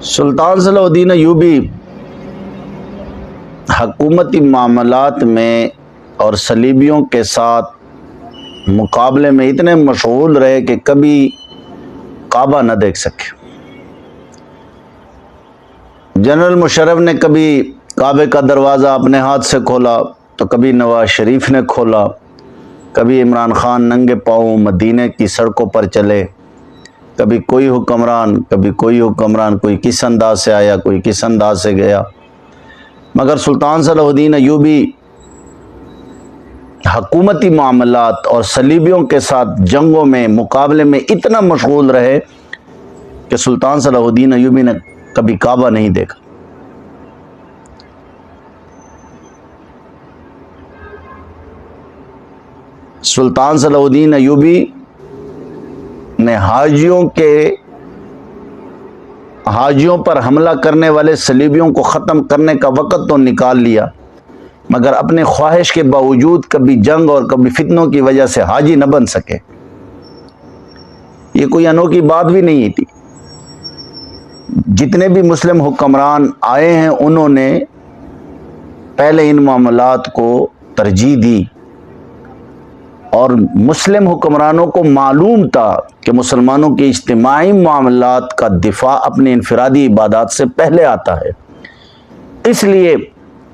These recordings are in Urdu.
سلطان صلاح الدین ایوبی حکومتی معاملات میں اور صلیبیوں کے ساتھ مقابلے میں اتنے مشغول رہے کہ کبھی کعبہ نہ دیکھ سکے۔ جنرل مشرف نے کبھی کعبے کا دروازہ اپنے ہاتھ سے کھولا تو کبھی نواز شریف نے کھولا، کبھی عمران خان ننگے پاؤں مدینے کی سڑکوں پر چلے، کبھی کوئی حکمران کبھی کوئی حکمران، کوئی کس انداز سے آیا کوئی کس انداز سے گیا، مگر سلطان صلاح الدین ایوبی حکومتی معاملات اور صلیبیوں کے ساتھ جنگوں میں مقابلے میں اتنا مشغول رہے کہ سلطان صلاح الدین ایوبی نے کبھی کعبہ نہیں دیکھا۔ سلطان صلاح الدین ایوبی نے حاجیوں پر حملہ کرنے والے صلیبیوں کو ختم کرنے کا وقت تو نکال لیا، مگر اپنے خواہش کے باوجود کبھی جنگ اور کبھی فتنوں کی وجہ سے حاجی نہ بن سکے۔ یہ کوئی انوکھی بات بھی نہیں تھی۔ جتنے بھی مسلم حکمران آئے ہیں انہوں نے پہلے ان معاملات کو ترجیح دی، اور مسلم حکمرانوں کو معلوم تھا کہ مسلمانوں کے اجتماعی معاملات کا دفاع اپنی انفرادی عبادات سے پہلے آتا ہے۔ اس لیے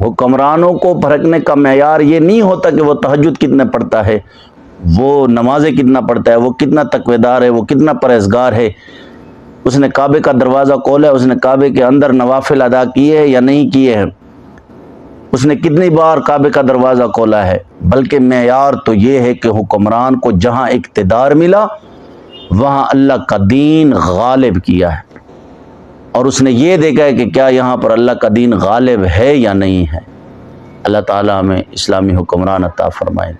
حکمرانوں کو پرکھنے کا معیار یہ نہیں ہوتا کہ وہ تہجد کتنا پڑھتا ہے، وہ نمازیں کتنا پڑھتا ہے، وہ کتنا تقوی دار ہے، وہ کتنا پرہیزگار ہے، اس نے کعبے کا دروازہ کھولا ہے، اس نے کعبے کے اندر نوافل ادا کیے ہیں یا نہیں کیے ہیں، اس نے کتنی بار کعبے کا دروازہ کھولا ہے، بلکہ معیار تو یہ ہے کہ حکمران کو جہاں اقتدار ملا وہاں اللہ کا دین غالب کیا ہے، اور اس نے یہ دیکھا ہے کہ کیا یہاں پر اللہ کا دین غالب ہے یا نہیں ہے۔ اللہ تعالیٰ ہمیں اسلامی حکمران عطا فرمائے۔